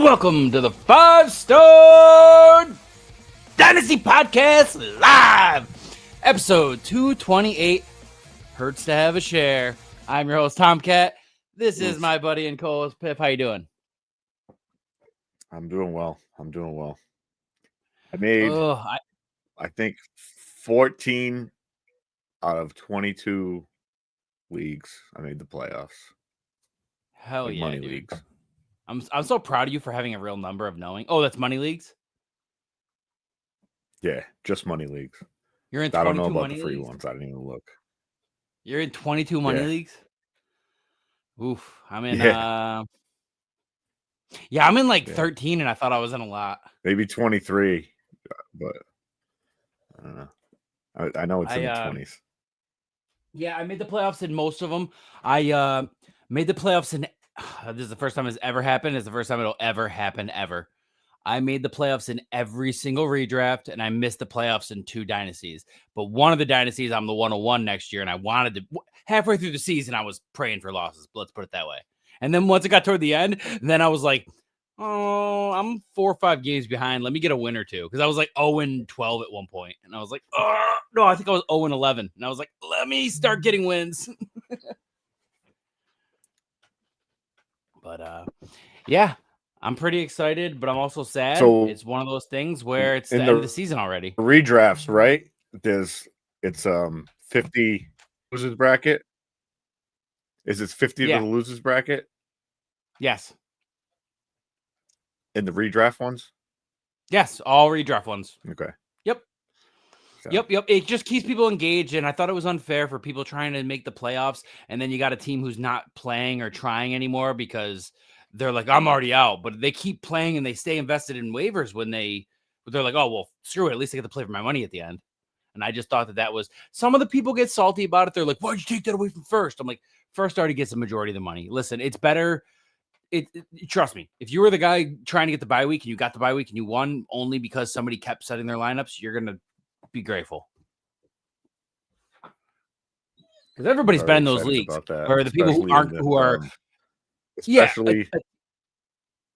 Welcome to the 5-Star Dynasty Podcast Live, episode 228. Hurts to have a share. I'm your host, Tomcat. This is my buddy and co-host, Pip. How you doing? I'm doing well. I made, I think, 14 out of 22 leagues. I made the playoffs. Hell like yeah, money dude. leagues. I'm so proud of you for having a real number of knowing. Oh, that's money leagues? Yeah, just money leagues. You're in 22 I don't know about money the free leagues? ones. I didn't even look. You're in 22 money Yeah. leagues? Oof. I'm in Yeah. I'm in like Yeah. 13 and I thought I was in a lot. Maybe 23, but I don't know. I know it's in the 20s. Yeah, I made the playoffs in most of them. I made the playoffs in this is the first time it's ever happened. It's the first time it'll ever happen ever. I made the playoffs in every single redraft, and I missed the playoffs in 2 dynasties. But one of the dynasties, I'm the 101 next year, and I wanted to. Halfway through the season, I was praying for losses. Let's put it that way. And then once it got toward the end, then I was like, oh, I'm 4 or 5 games behind. Let me get a win or two. Because I was like 0-12 at one point. And I was like, oh, no, I think I was 0-11. And I was like, let me start getting wins. But, yeah, I'm pretty excited, but I'm also sad. So it's one of those things where it's the end of the season already. Redrafts, right? It's 50 losers bracket. Is it 50 to the losers bracket? Yes. In the redraft ones? Yes, all redraft ones. Okay. Yep. Yep. It just keeps people engaged, and I thought it was unfair for people trying to make the playoffs, and then you got a team who's not playing or trying anymore because they're like, I'm already out, but they keep playing and they stay invested in waivers when they're like, oh, well, screw it. At least I get to play for my money at the end. And I just thought that was some of the people get salty about it. They're like, why'd you take that away from first? I'm like, first already gets the majority of the money. Listen, it's better. Trust me, if you were the guy trying to get the bye week and you got the bye week and you won only because somebody kept setting their lineups, you're going to be grateful. Because everybody's been in those leagues. Or the people who aren't, who are. Especially. Yeah.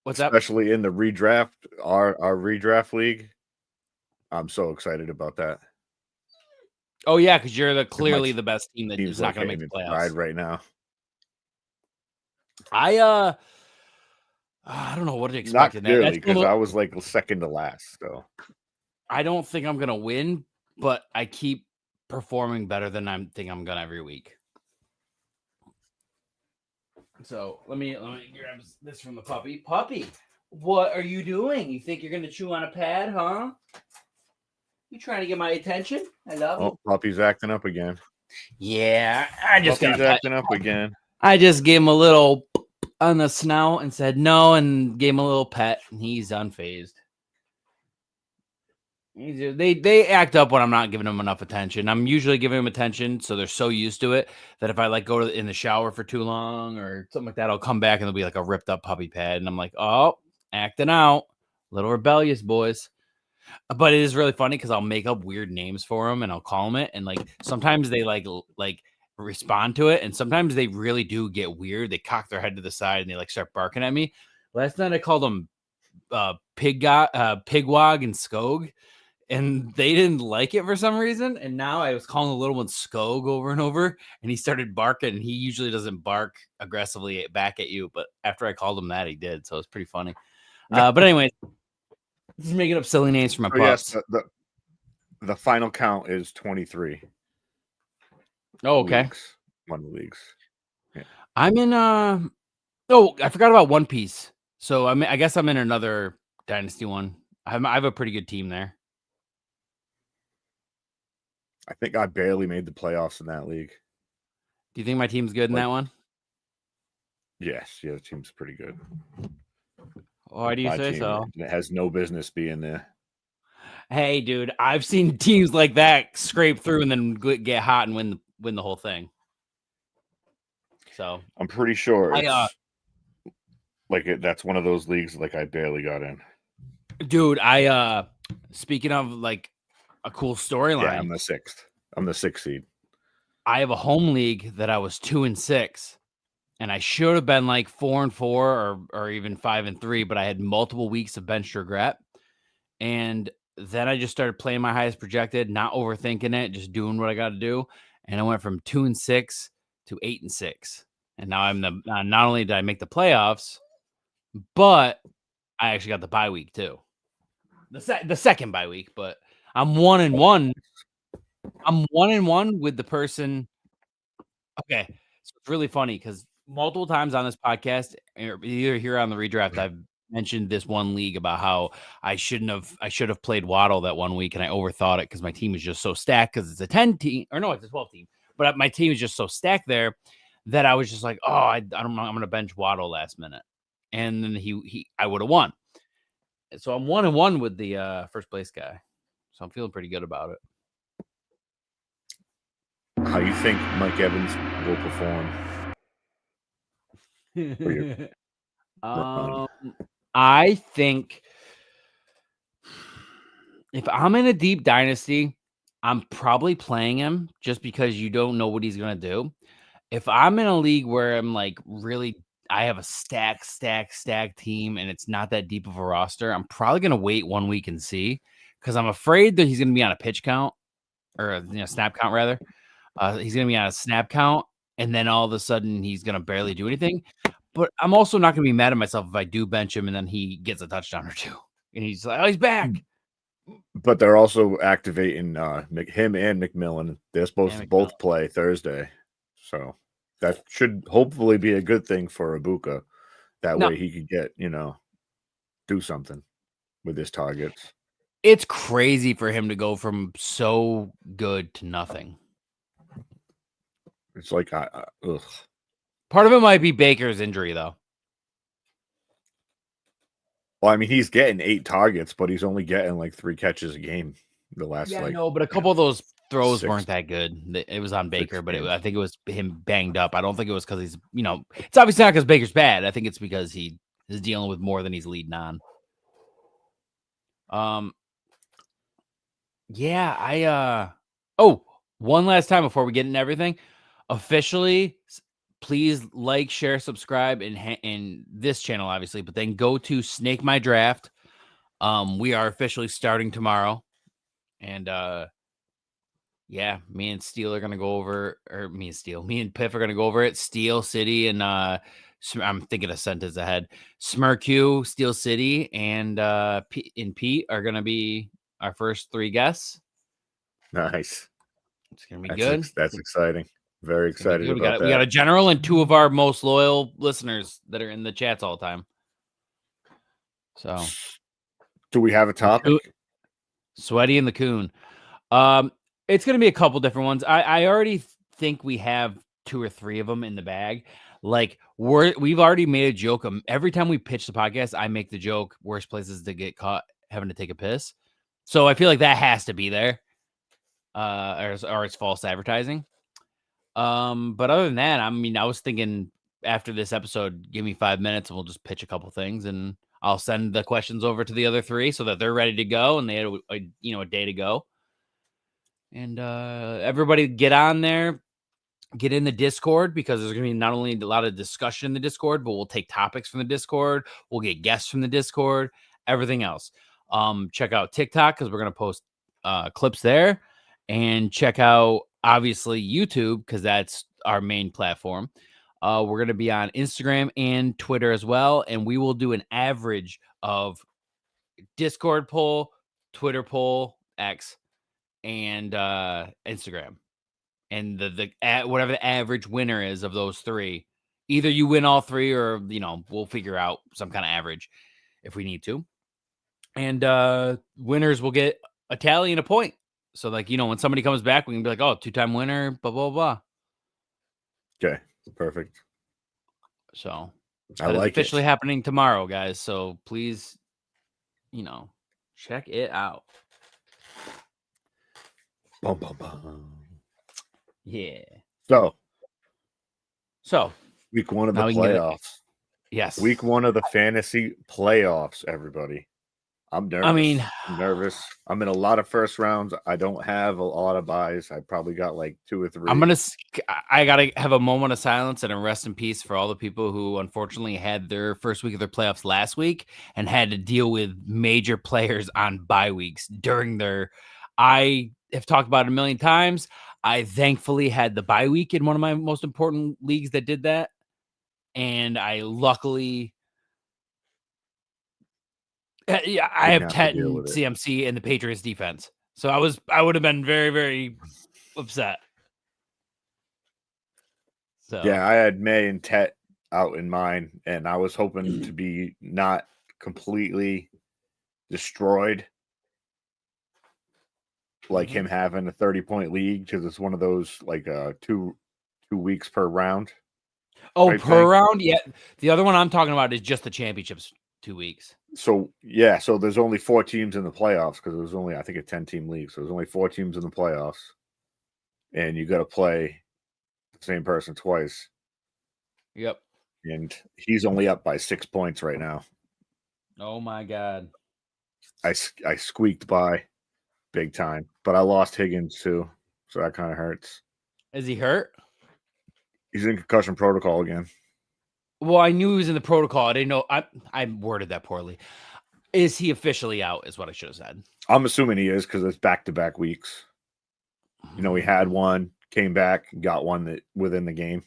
What's up? Especially in the redraft, our redraft league. I'm so excited about that. Oh, yeah, because you're clearly the best team that is not going to make the playoffs. Right now. I don't know what to expect. Not clearly, because I was like second to last. So I don't think I'm gonna win, but I keep performing better than I think I'm gonna every week. So let me grab this from the puppy. Puppy, what are you doing? You think you're gonna chew on a pad, huh? You trying to get my attention? I love you. Puppy's acting up again. Yeah, I just got acting up again. I just gave him a little on the snout and said no, and gave him a little pet, and he's unfazed. They act up when I'm not giving them enough attention. I'm usually giving them attention, so they're so used to it that if I like go in the shower for too long or something like that, I'll come back and there'll be like a ripped up puppy pad, and I'm like, oh, acting out, little rebellious boys. But it is really funny because I'll make up weird names for them and I'll call them it, and like sometimes they like respond to it, and sometimes they really do get weird. They cock their head to the side and they like start barking at me. Last night I called them Pigwog and Skog, and they didn't like it for some reason. And now I was calling the little one Skog over and over, and he started barking. He usually doesn't bark aggressively back at you, but after I called him that, he did. So it's pretty funny. But anyway, just making up silly names for my pups. Yes, the final count is 23. Oh, okay. Leagues. 1 leagues. Yeah. I'm in oh, I forgot about One Piece. So I guess I'm in another Dynasty one. I have a pretty good team there. I think I barely made the playoffs in that league. Do you think my team's good in that one? Yes, the team's pretty good. Why do you say so? It has no business being there. Hey, dude, I've seen teams like that scrape through and then get hot and win the whole thing. So I'm pretty sure it's that's one of those leagues like I barely got in. Dude, speaking of like a cool storyline. Yeah, I'm the 6th. I'm the 6th seed. I have a home league that I was 2-6, and I should have been like 4-4 or even 5-3, but I had multiple weeks of bench regret. And then I just started playing my highest projected, not overthinking it, just doing what I got to do. And I went from 2-6 to 8-6. And now I'm not only did I make the playoffs, but I actually got the bye week too. The second bye week, but I'm 1-1. I'm 1-1 with the person. Okay. So it's really funny because multiple times on this podcast, either here on the redraft, I've mentioned this one league about how I should have played Waddle that 1 week, and I overthought it because my team is just so stacked because it's a 10 team, or no, it's a 12 team, but my team is just so stacked there that I was just like, oh, I don't know, I'm gonna bench Waddle last minute, and then I would have won. So I'm 1-1 with the first place guy, so I'm feeling pretty good about it. How you think Mike Evans will perform? I think if I'm in a deep dynasty, I'm probably playing him just because you don't know what he's going to do. If I'm in a league where I'm like really, I have a stack team and it's not that deep of a roster, I'm probably going to wait 1 week and see because I'm afraid that he's going to be on a pitch count or snap count rather. He's going to be on a snap count and then all of a sudden he's going to barely do anything. But I'm also not going to be mad at myself if I do bench him and then he gets a touchdown or two. And he's like, oh, he's back. But they're also activating him and McMillan. They're supposed to both play Thursday. So that should hopefully be a good thing for Ibuka. That way he could get, do something with his targets. It's crazy for him to go from so good to nothing. It's like, ugh. Part of it might be Baker's injury, though. Well, I mean, he's getting 8 targets, but he's only getting like 3 catches a game. The last, but a couple of those throws weren't that good. It was on Baker, but I think it was him banged up. I don't think it was because he's, it's obviously not because Baker's bad. I think it's because he is dealing with more than he's leading on. One last time before we get into everything. Officially, please like, share, subscribe in this channel, obviously, but then go to Snake My Draft. We are officially starting tomorrow. And me and Steel are gonna go over, or me and Piff are gonna go over it. Steel City and I'm thinking a sentence ahead. Smirq, Steel City, and Pete are gonna be our first 3 guests. Nice. It's gonna be good. That's exciting. Very excited about that. We got a general and 2 of our most loyal listeners that are in the chats all the time. So, do we have a topic? Sweaty and the Coon. It's going to be a couple different ones. I already think we have 2 or 3 of them in the bag. Like we've already made a joke. Every time we pitch the podcast, I make the joke, worst places to get caught having to take a piss. So I feel like that has to be there. Or it's false advertising. But other than that, I mean, I was thinking after this episode, give me 5 minutes and we'll just pitch a couple things and I'll send the questions over to the other 3 so that they're ready to go and they had a day to go. And everybody get on there, get in the Discord because there's going to be not only a lot of discussion in the Discord, but we'll take topics from the Discord. We'll get guests from the Discord. everything else. Check out TikTok because we're gonna post clips there, and check out obviously YouTube because that's our main platform. We're gonna be on Instagram and Twitter as well, and we will do an average of Discord poll, Twitter poll, X, and Instagram, and whatever the average winner is of those three. Either you win all three, or we'll figure out some kind of average if we need to. And winners will get a tally and a point. So, when somebody comes back, we can be like, "Oh, 2-time winner," blah blah blah. Okay, perfect. So I like it's officially happening tomorrow, guys. So please, check it out. Bum, bum, bum. Yeah. So week 1 of the playoffs. Yes. Week 1 of the fantasy playoffs, everybody. I'm nervous. I'm nervous. I'm in a lot of first rounds. I don't have a lot of buys. I probably got like 2 or 3. I got to have a moment of silence and a rest in peace for all the people who unfortunately had their first week of their playoffs last week and had to deal with major players on bye weeks during their. I have talked about it a million times. I thankfully had the bye week in one of my most important leagues that did that. And I luckily. Yeah, I have Tet and CMC and the Patriots defense. So I would have been very, very upset. So yeah, I had May and Tet out in mine, and I was hoping to be not completely destroyed, like him having a 30-point league, because it's one of those like 2 weeks per round. Oh, per round? Yeah. The other one I'm talking about is just the championships 2 weeks. So yeah, so there's only 4 teams in the playoffs because it was only, I think, a 10-team league. So there's only 4 teams in the playoffs, and you got to play the same person twice. Yep. And he's only up by 6 points right now. Oh my God. I squeaked by big time, but I lost Higgins too, so that kind of hurts. Is he hurt? He's in concussion protocol again. Well, I knew he was in the protocol. I didn't know. I worded that poorly. Is he officially out? Is what I should have said. I'm assuming he is because it's back-to-back weeks. He had one, came back, got one that within the game.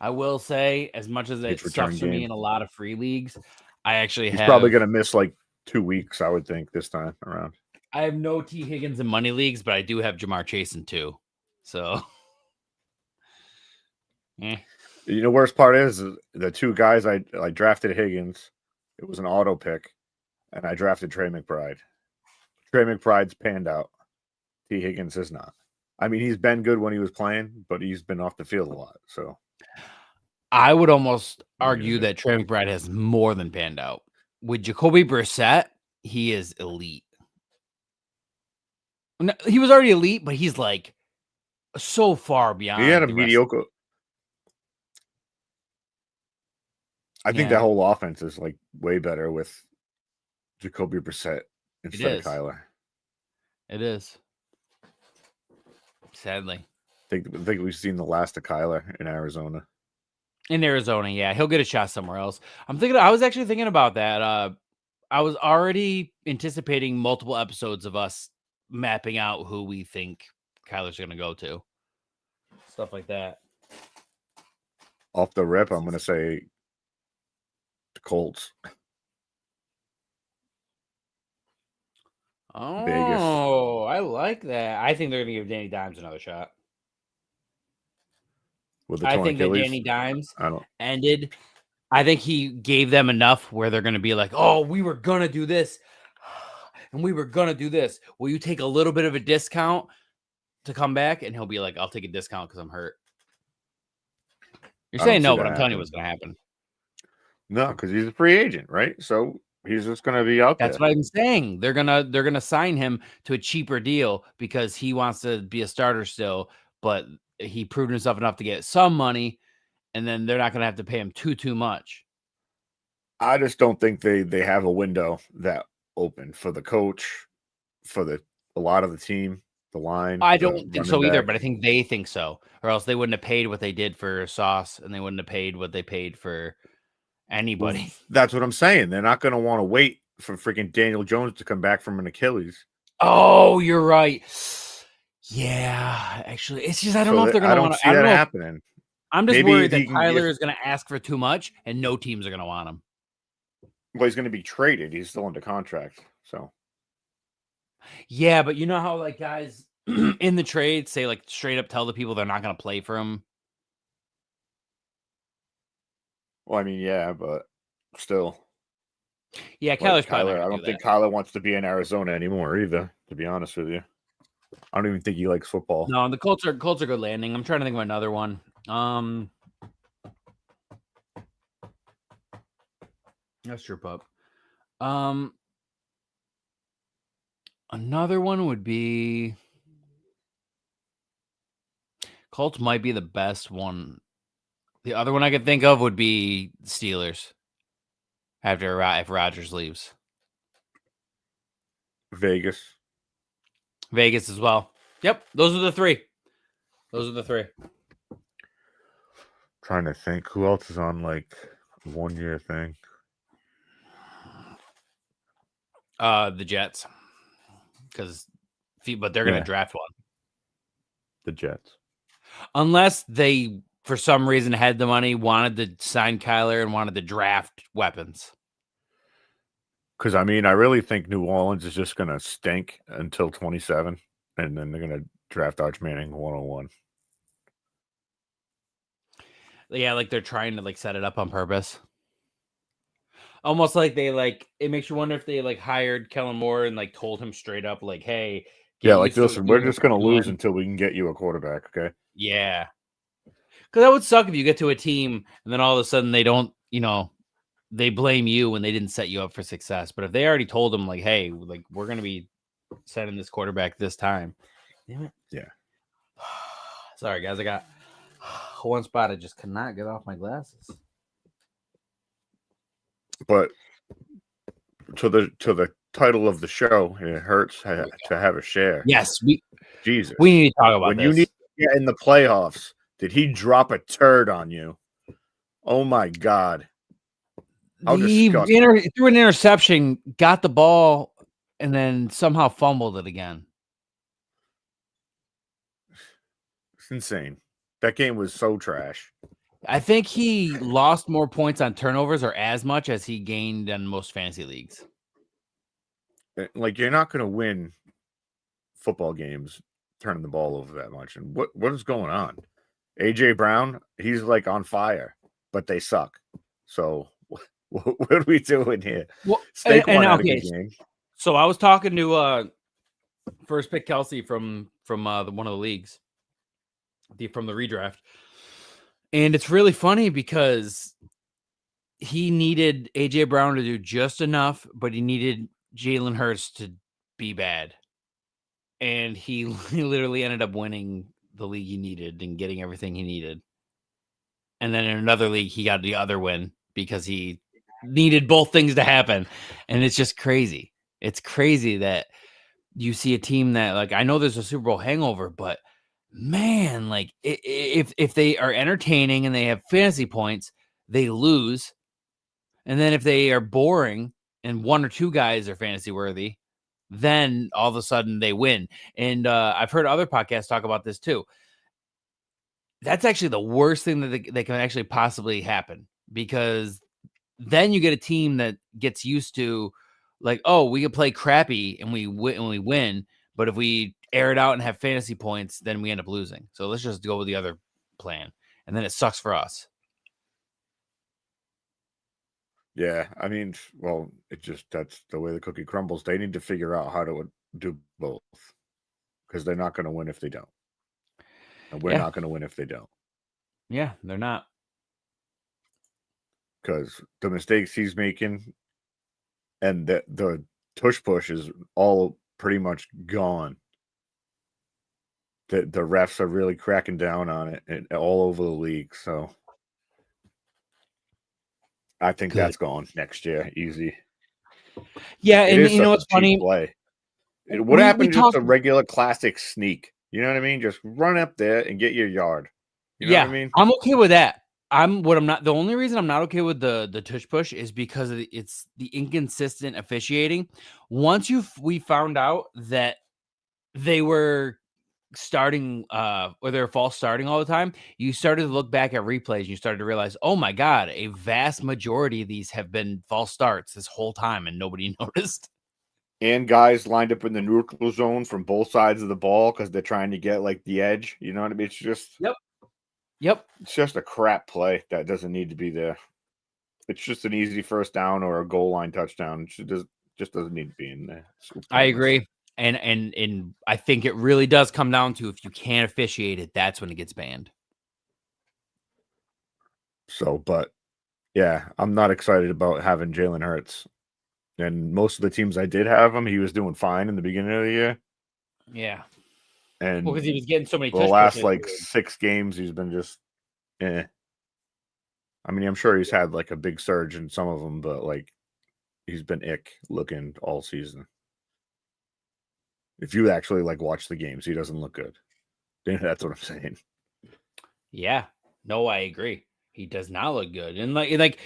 I will say, as much as it sucks for me in a lot of free leagues, I actually He's probably going to miss like 2 weeks, I would think, this time around. I have no T. Higgins in money leagues, but I do have Jamar Chase in 2. So, worst part is the 2 guys I drafted Higgins. It was an auto pick, and I drafted Trey McBride. Trey McBride's panned out. T. Higgins is not. I mean, he's been good when he was playing, but he's been off the field a lot. So I would almost argue that Trey McBride has more than panned out. With Jacoby Brissett, he is elite. No, he was already elite, but he's like so far beyond. He had a mediocre. I think that whole offense is like way better with Jacoby Brissett instead of Kyler. It is. Sadly. I think we've seen the last of Kyler in Arizona. In Arizona, yeah. He'll get a shot somewhere else. I was actually thinking about that. I was already anticipating multiple episodes of us mapping out who we think Kyler's going to go to. Stuff like that. Off the rip, I'm going to say the Colts. Oh, Vegas. I like that. I think they're going to give Danny Dimes another shot. I think that Danny Dimes ended. I think he gave them enough where they're going to be like, oh, we were going to do this. And we were going to do this. Will you take a little bit of a discount to come back? And he'll be like, I'll take a discount because I'm hurt. You're saying no, but I'm telling you what's going to happen. No, because he's a free agent, right? So he's just going to be out there. That's what I'm saying. They're gonna sign him to a cheaper deal because he wants to be a starter still, but he proved himself enough to get some money, and then they're not going to have to pay him too much. I just don't think they have a window that open for the coach, for a lot of the team, the line. I don't think so either, but I think they think so, or else they wouldn't have paid what they did for Sauce, and they wouldn't have paid what they paid for Anybody. Well, that's what I'm saying. They're not going to want to wait for freaking Daniel Jones to come back from an Achilles. Oh, you're right. Yeah, actually, it's just I don't know if they're going to want to. I don't see that happening. I'm just worried that Kyler is going to ask for too much, and no teams are going to want him. Well, he's going to be traded. He's still under contract, so. Yeah, but you know how like guys in the trade say like straight up tell the people they're not going to play for him. Well, I mean, yeah, but still. Yeah, Kyler's Kyler. I don't think Kyler wants to be in Arizona anymore either, to be honest with you. I don't even think he likes football. No, the Colts are good landing. I'm trying to think of another one. That's true, pup. Another one would be Colts might be the best one. The other one I could think of would be Steelers. If Rodgers leaves. Vegas as well. Yep, those are the three. Trying to think who else is on like 1 year thing. The Jets. But they're gonna draft one. The Jets. Unless they for some reason had the money, wanted to sign Kyler and wanted to draft weapons. Because, I mean, I really think New Orleans is just going to stink until 27, and then they're going to draft Arch Manning 101. Yeah, like they're trying to like set it up on purpose. Almost like they like it makes you wonder if they like hired Kellen Moore and like told him straight up like, hey, yeah, like listen, we're just going to lose until we can get you a quarterback, okay? Yeah. Because that would suck if you get to a team and then all of a sudden they don't, they blame you when they didn't set you up for success. But if they already told them like, hey, like we're going to be sending this quarterback this time. Damn it. Yeah. Sorry, guys. I got one spot. I just cannot get off my glasses. But to the title of the show, it hurts to have a share. Yes. Jesus. We need to talk about when this. You need to get in the playoffs. Did he drop a turd on you? Oh, my God. He threw an interception, got the ball, and then somehow fumbled it again. It's insane. That game was so trash. I think he lost more points on turnovers or as much as he gained in most fantasy leagues. Like, you're not going to win football games turning the ball over that much. And what is going on? A.J. Brown, he's like on fire, but they suck. So what are we doing here? Well, game. So I was talking to First Pick Kelsey from one of the leagues, from the redraft, and it's really funny because he needed A.J. Brown to do just enough, but he needed Jalen Hurts to be bad, and he literally ended up winning the league he needed and getting everything he needed. And then in another league, he got the other win because he needed both things to happen. And it's just crazy. It's crazy that you see a team that, like, I know there's a Super Bowl hangover, but man, like if they are entertaining and they have fantasy points, they lose. And then if they are boring and one or two guys are fantasy worthy, then all of a sudden they win. And I've heard other podcasts talk about this too. That's actually the worst thing that can actually possibly happen, because then you get a team that gets used to like, oh, we can play crappy and we win. But if we air it out and have fantasy points, then we end up losing. So let's just go with the other plan. And then it sucks for us. Yeah, I mean, well, that's the way the cookie crumbles. They need to figure out how to do both, because they're not going to win if they don't. And we're not going to win if they don't. Yeah, they're not. Because the mistakes he's making and the tush push is all pretty much gone. The refs are really cracking down on it and all over the league, so I think that's gone next year, easy. Yeah, and you know what's funny? Play. What happened to just a regular classic sneak? You know what I mean? Just run up there and get your yard. You know what I mean? I'm okay with that. The only reason I'm not okay with the tush push is because it's the inconsistent officiating. Once we found out that they were starting or they're false starting all the time, you started to look back at replays and you started to realize, oh my god, a vast majority of these have been false starts this whole time and nobody noticed. And guys lined up in the neutral zone from both sides of the ball because they're trying to get like the edge. You know what I mean? It's just Yep. It's just a crap play that doesn't need to be there. It's just an easy first down or a goal line touchdown. It just doesn't need to be in there. I agree. And I think it really does come down to if you can't officiate it, that's when it gets banned. So, but yeah, I'm not excited about having Jalen Hurts. And most of the teams I did have him, he was doing fine in the beginning of the year. Yeah. And because he was getting so many the last like 6 games, he's been just I mean, I'm sure he's had like a big surge in some of them, but like he's been ick looking all season. If you actually like watch the games, he doesn't look good. That's what I'm saying. Yeah. No, I agree. He does not look good. And like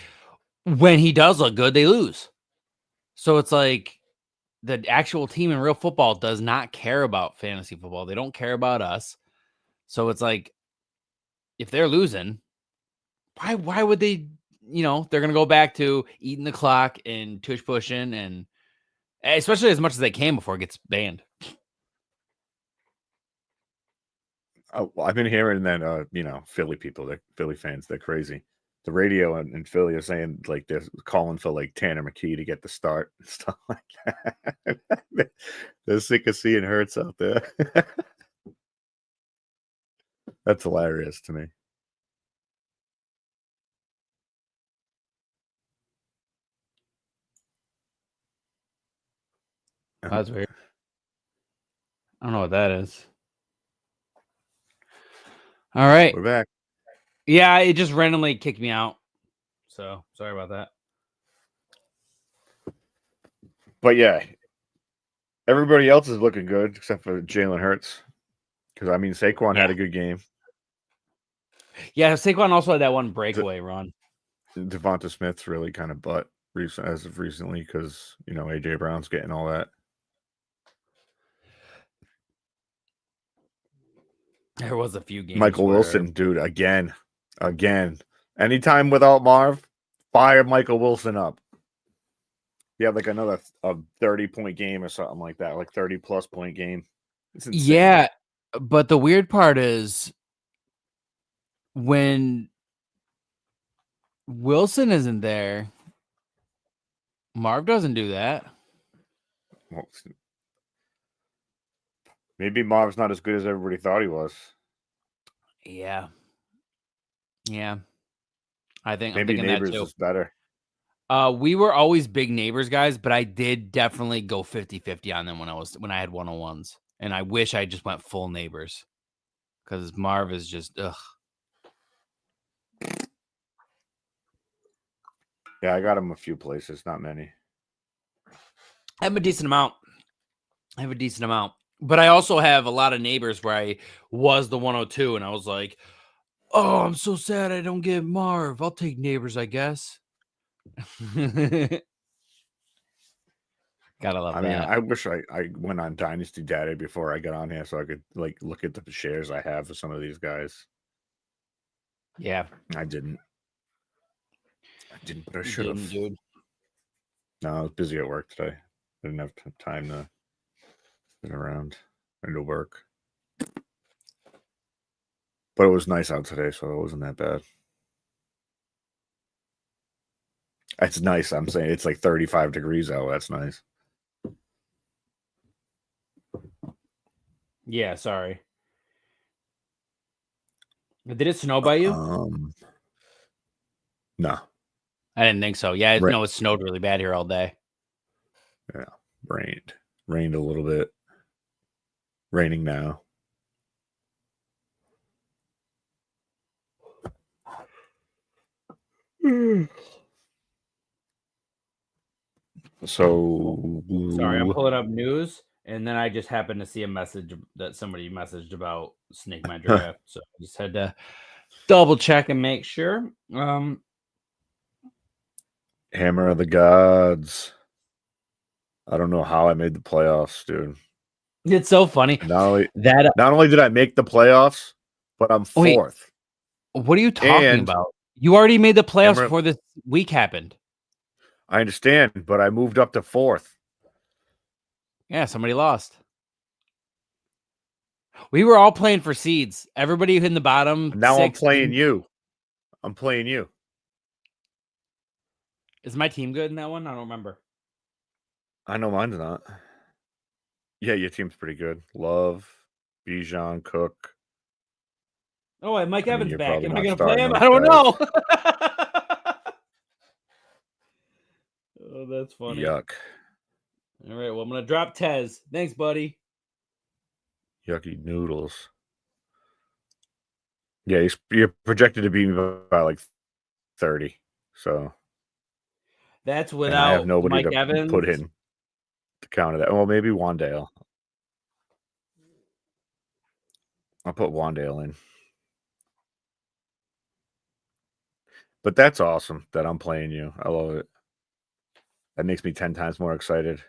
when he does look good, they lose. So it's like the actual team in real football does not care about fantasy football. They don't care about us. So it's like if they're losing, why would they, they're going to go back to eating the clock and tush pushing, and especially as much as they can before it gets banned. Oh, well, I've been hearing that, Philly people, Philly fans, they're crazy. The radio in Philly are saying like they're calling for like Tanner McKee to get the start and stuff like that. They're sick of seeing Hurts out there. That's hilarious to me. That's weird. I don't know what that is. All right. We're back. Yeah, it just randomly kicked me out. So sorry about that. But yeah, everybody else is looking good except for Jalen Hurts. Because I mean, Saquon had a good game. Yeah, Saquon also had that one breakaway run. Devonta Smith's really kind of butt as of recently because AJ Brown's getting all that. There was a few games. Michael Wilson, dude, again. Anytime without Marv, fire Michael Wilson up. You have like another 30-point game or something like that, like 30-plus point game. It's insane. Yeah, but the weird part is when Wilson isn't there, Marv doesn't do that. Well, maybe Marv's not as good as everybody thought he was. Yeah. I think maybe I'm thinking Neighbors that too. is better. We were always big Neighbors guys, but I did definitely go 50-50 on them when I had 101s. And I wish I just went full Neighbors. Because Marv is just ugh. Yeah, I got him a few places, not many. I have a decent amount. But I also have a lot of Neighbors where I was the 102 and I was like, oh, I'm so sad I don't get Marv. I'll take Neighbors, I guess. Gotta love that. I mean, I wish I went on Dynasty Data before I got on here so I could like look at the shares I have for some of these guys. Yeah. I didn't, but I should have. Dude. No, I was busy at work today. I didn't have time to sit around and to work. But it was nice out today, so it wasn't that bad. It's nice. I'm saying it's like 35 degrees out. That's nice. Yeah, sorry. Did it snow by you? No. I didn't think so. Yeah, it snowed really bad here all day. Yeah, rained a little bit. Raining now. So sorry, I'm pulling up news, and then I just happened to see a message that somebody messaged about Snake My Draft. So I just had to double check and make sure. Hammer of the Gods. I don't know how I made the playoffs, dude. It's so funny Not that only did I make the playoffs, but I'm fourth. What are you talking about? You already made the playoffs before this week happened. I understand, but I moved up to fourth. Yeah, somebody lost. We were all playing for seeds. Everybody in the bottom. Now I'm playing you. I'm playing you. Is my team good in that one? I don't remember. I know mine's not. Yeah, your team's pretty good. Love, Bijan, Cook. Oh, and Mike Evans back. Am I going to play him? I don't know. Oh, that's funny. Yuck. All right, well, I'm going to drop Tez. Thanks, buddy. Yucky noodles. Yeah, you're projected to beat me by like 30. So that's without I have nobody Mike to Evans. Put in to counter that. Well, maybe Wandale. I'll put Wandale in. But that's awesome that I'm playing you. I love it. That makes me 10 times more excited.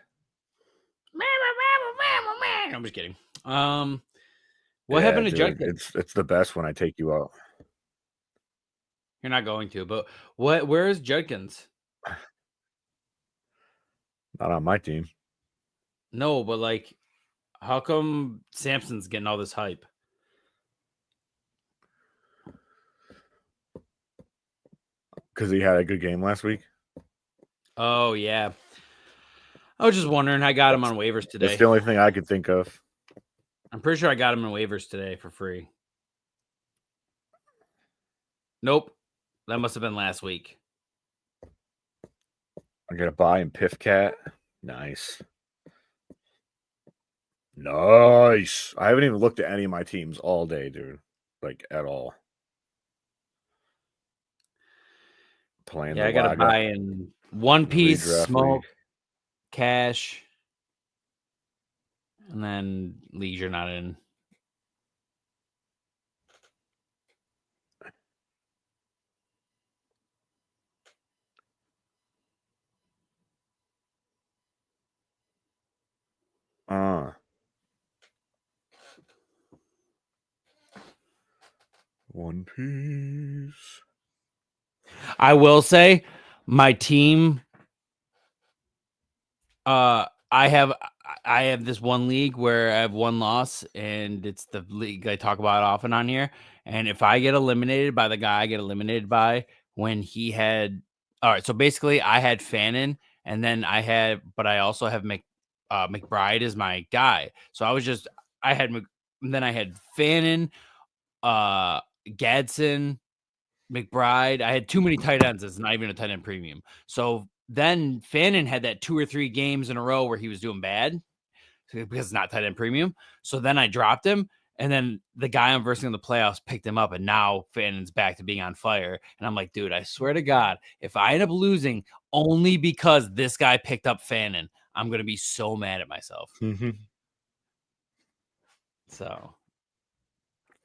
I'm just kidding. What happened to Judkins? It's the best when I take you out. You're not going to, but where is Judkins? Not on my team. No, but like, how come Samson's getting all this hype? Because he had a good game last week. Oh, yeah. I was just wondering. I got him on waivers today. That's the only thing I could think of. I'm pretty sure I got him in waivers today for free. Nope. That must have been last week. I'm going to buy him Piff Cat. Nice. Nice. I haven't even looked at any of my teams all day, dude. Like, at all. Playing I got to buy in One Piece, Smoke, Cash, and then Leisure not in. One Piece. I will say my team I have this one league where I have one loss, and it's the league I talk about often on here. And if I get eliminated by the guy I get eliminated by when he had all right, so basically I had Fannin, and then I also have McBride as my guy. So I had Fannin, Gadsden, McBride. I had too many tight ends. It's not even a tight end premium. So then Fannin had that 2 or 3 games in a row where he was doing bad because it's not tight end premium. So then I dropped him, and then the guy I'm versing in the playoffs picked him up, and now Fannin's back to being on fire. And I'm like, dude, I swear to God, if I end up losing only because this guy picked up Fannin, I'm going to be so mad at myself. Mm-hmm. So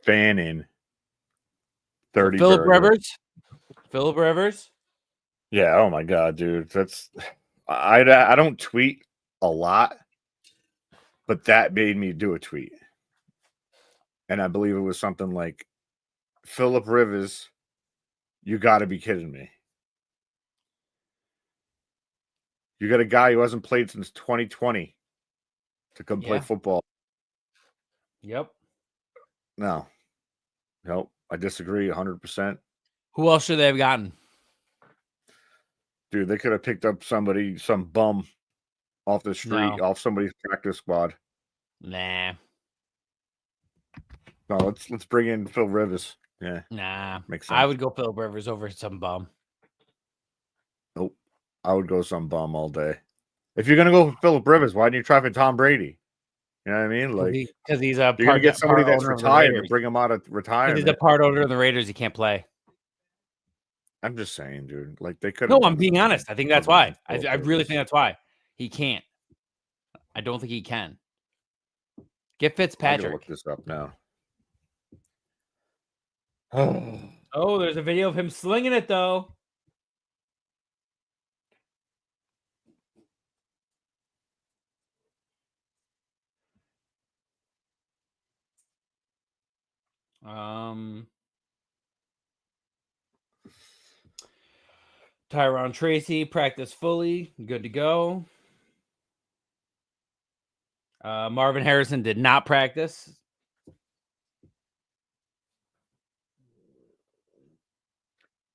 Fannin. 30 Phillip Rivers. Yeah, oh my God, dude. That's I don't tweet a lot, but that made me do a tweet. And I believe it was something like, Phillip Rivers, you got to be kidding me. You got a guy who hasn't played since 2020 to come play football. Yep. No. Nope. I disagree 100%. Who else should they have gotten? Dude, they could have picked up some bum off the street, off somebody's practice squad. Nah. No, let's bring in Phil Rivers. Yeah. Nah. Makes sense. I would go Phil Rivers over some bum. Nope. I would go some bum all day. If you're gonna go for Phillip Rivers, why didn't you try for Tom Brady? You know what I mean? Like, because he's a you're gonna get somebody that's retired and bring him out of retirement. He's a part owner of the Raiders. He can't play. I'm just saying, dude. Like, they could. No, I'm being honest. I think that's why. I really think that's why he can't. I don't think he can. Get Fitzpatrick. Look this up now. Oh, there's a video of him slinging it, though. Tyron Tracy practiced fully, good to go. Marvin Harrison did not practice.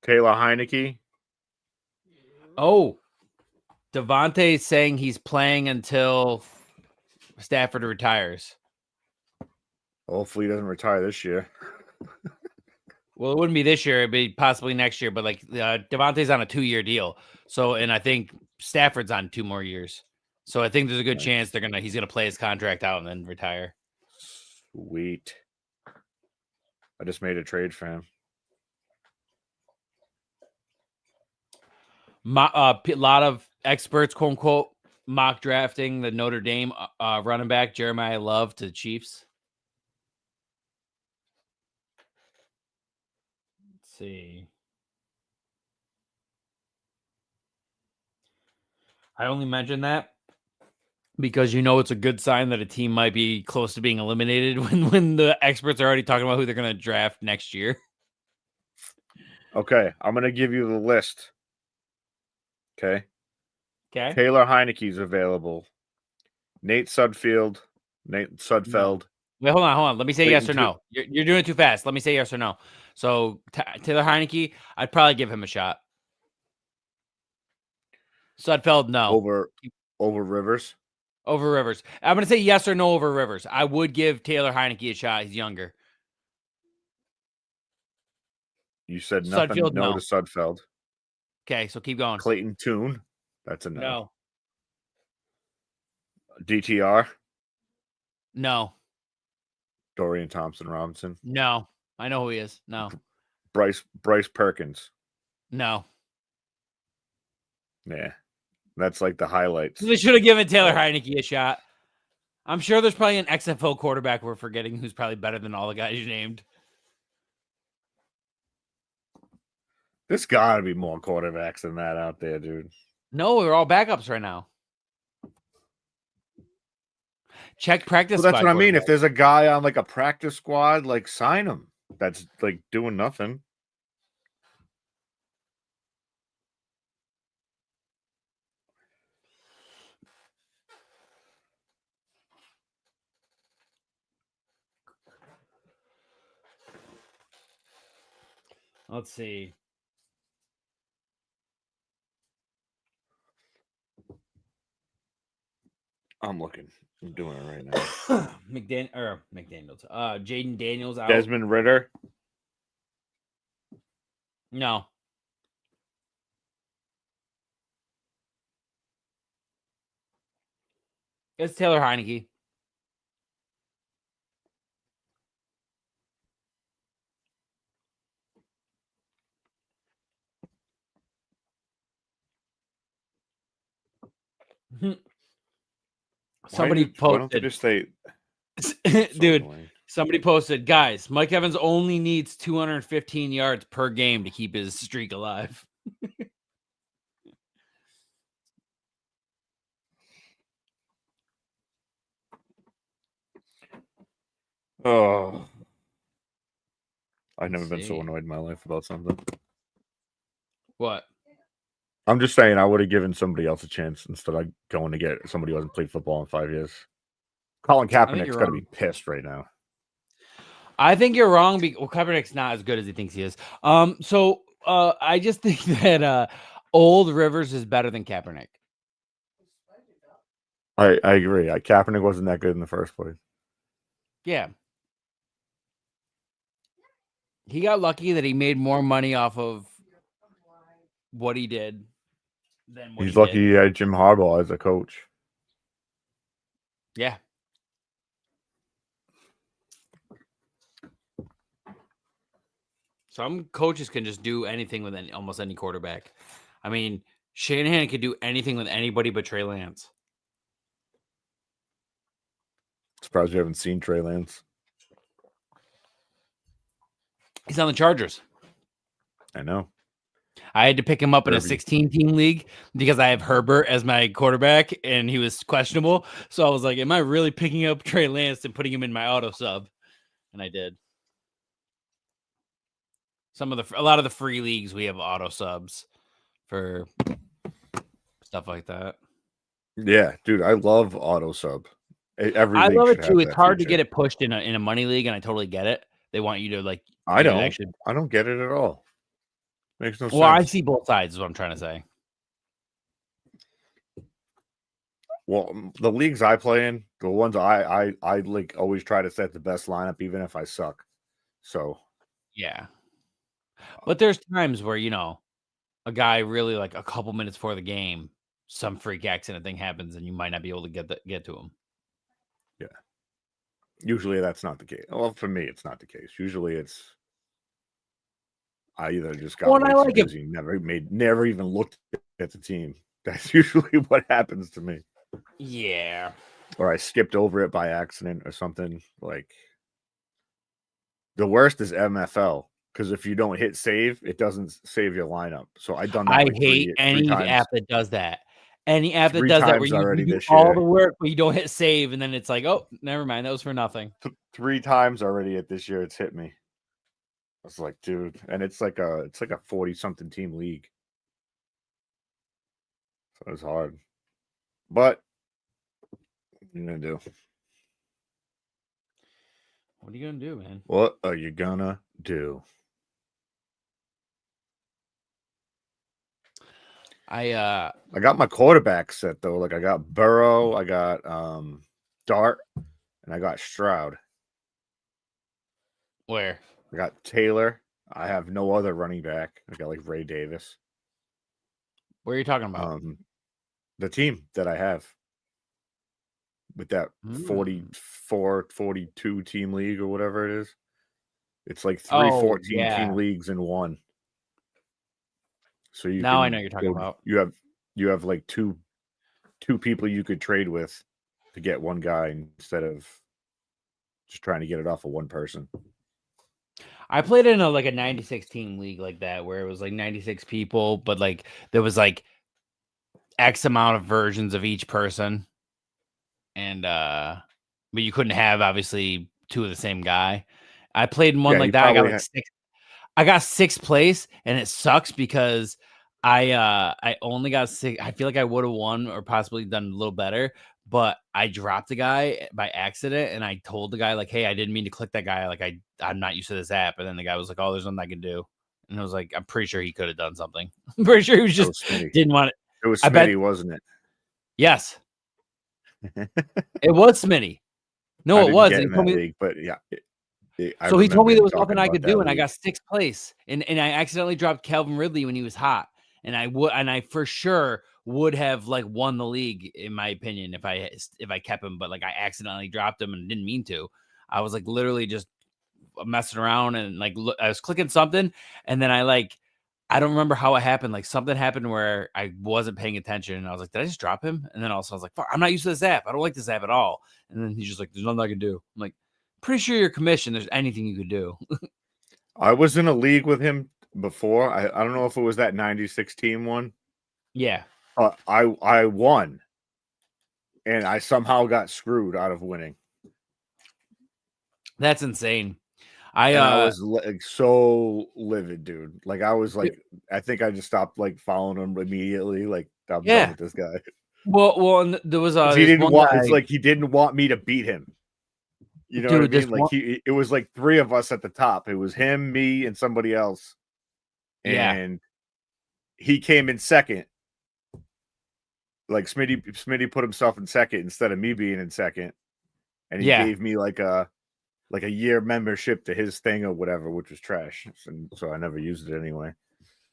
Taylor Heineke. Oh, Devontae saying he's playing until Stafford retires. Hopefully he doesn't retire this year. Well, it wouldn't be this year; it'd be possibly next year. But like Devontae's on a 2-year deal, so and I think Stafford's on 2 more years. So I think there's a good chance he's gonna play his contract out and then retire. Sweet. I just made a trade for him. A lot of experts, quote unquote, mock drafting the Notre Dame running back Jeremiah Love to the Chiefs. Let's see. I only mentioned that because it's a good sign that a team might be close to being eliminated when the experts are already talking about who they're going to draft next year. Okay, I'm going to give you the list. Okay. Taylor Heineke's available. Nate Sudfeld. No. Wait, hold on. Let me say yes or no. You're doing it too fast. Let me say yes or no. So Taylor Heineke, I'd probably give him a shot. Sudfeld, no. Over Rivers? Over Rivers. I'm going to say yes or no over Rivers. I would give Taylor Heineke a shot. He's younger. You said nothing Sudfeld, no to Sudfeld. Okay, so keep going. Clayton Tune. That's a no. No. DTR? No. Dorian Thompson-Robinson? No. I know who he is. No. Bryce Perkins? No. Yeah. That's like the highlights. They should have given Taylor Heineke a shot. I'm sure there's probably an XFL quarterback we're forgetting who's probably better than all the guys you named. There's got to be more quarterbacks than that out there, dude. No, we're all backups right now. Check practice. Well, that's what I mean. If there's a guy on like a practice squad, like sign him. That's like doing nothing. Let's see. I'm looking. I'm doing it right now. McDaniels. Jaden Daniels out. Desmond Ridder. No. It's Taylor Heineke. Somebody posted. Just say, dude, somebody posted, guys, Mike Evans only needs 215 yards per game to keep his streak alive. Oh, I've never been so annoyed in my life about something. What? I'm just saying I would have given somebody else a chance instead of going to get somebody who hasn't played football in 5 years. Colin Kaepernick's got to be pissed right now. I think you're wrong. Kaepernick's not as good as he thinks he is. So I just think that old Rivers is better than Kaepernick. I agree. Kaepernick wasn't that good in the first place. Yeah. He got lucky that he made more money off of what he did than what he's lucky he had Jim Harbaugh as a coach. Yeah. Some coaches can just do anything with almost any quarterback. I mean, Shanahan could do anything with anybody but Trey Lance. Surprised you haven't seen Trey Lance. He's on the Chargers. I know. I had to pick him up in a 16-team league because I have Herbert as my quarterback, and he was questionable. So I was like, am I really picking up Trey Lance and putting him in my auto sub? And I did. A lot of the free leagues, we have auto subs for stuff like that. Yeah, dude, I love auto sub. I love it too. It's hard to get it pushed in a money league, and I totally get it. They want you to like. I don't get it at all. Makes no sense. Well, I see both sides. Is what I'm trying to say. Well, the leagues I play in, the ones I like, always try to set the best lineup, even if I suck. So, yeah. But there's times where a guy really like a couple minutes before the game, some freak accident thing happens, and you might not be able to get to him. Yeah. Usually that's not the case. Well, for me, it's not the case. Usually it's I either just got way too busy, never even looked at the team. That's usually what happens to me. Yeah. Or I skipped over it by accident or something. Like the worst is MFL, because if you don't hit save, it doesn't save your lineup. So I done that. I hate any app that does that. Any app that does that where you do all the work, but you don't hit save, and then it's like, oh, never mind, that was for nothing. 3 times already at this year, it's hit me. I was like, dude, and it's like a 40-something team league, so it's hard. But what are you gonna do? What are you gonna do, man? What are you gonna do? I got my quarterback set though. Like I got Burrow, I got Dart, and I got Stroud. Where? I got Taylor. I have no other running back. I got like Ray Davis. What are you talking about? The team that I have with that 44, 42 team league or whatever it is. It's like 3 14 team leagues in one. So I know you're talking about. You have like two people you could trade with to get one guy instead of just trying to get it off of one person. I played in a 96 team league like that, where it was like 96 people, but like there was like X amount of versions of each person. And but you couldn't have obviously 2 of the same guy. I played in one like that. I got 6th place, and it sucks because I only got 6. I feel like I would have won or possibly done a little better, but I dropped the guy by accident, and I told the guy like, "Hey, I didn't mean to click that guy. Like I'm not used to this app." And then the guy was like, "Oh, there's nothing I can do." And I was like, "I'm pretty sure he could have done something. I'm pretty sure he was just didn't want it." It was Smitty, wasn't it? Yes, it was Smitty. No, it was. He told me, league, but yeah. So he told me there was nothing I could do, and I got 6th place, and I accidentally dropped Calvin Ridley when he was hot, and I for sure would have like won the league in my opinion if I kept him, but like I accidentally dropped him and didn't mean to. I was like literally just messing around and like I was clicking something, and then I don't remember how it happened. Like something happened where I wasn't paying attention, and I was like, "Did I just drop him?" And then also I was like, "Fuck, I'm not used to this app. I don't like this app at all." And then he's just like, "There's nothing I can do." I'm like, "Pretty sure you're commissioned. There's anything you could do." I was in a league with him before. I don't know if it was that 96 team one. Yeah. I won, and I somehow got screwed out of winning. That's insane. I was like so livid, dude. Like I was like, I think I just stopped like following him immediately. Like I'm done with this guy. Well, and there was he didn't want. It's like he didn't want me to beat him. You know what I mean? Like it was like 3 of us at the top. It was him, me, and somebody else. And he came in second. Like Smitty put himself in second instead of me being in second, and he gave me like a year membership to his thing or whatever, which was trash. And so I never used it anyway.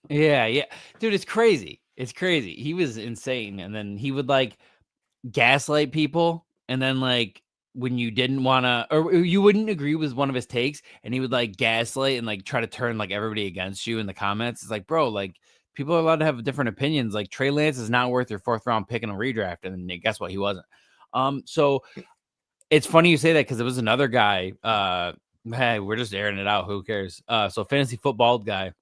Yeah. Dude, it's crazy. It's crazy. He was insane. And then he would like gaslight people. And then like when you didn't want to, or you wouldn't agree with one of his takes, and he would like gaslight and like try to turn like everybody against you in the comments. It's like, bro, like people are allowed to have different opinions. Like Trey Lance is not worth your 4th round pick in a redraft. And then guess what? He wasn't. So it's funny you say that, because there was another guy Hey, we're just airing it out. Who cares? So fantasy football guy.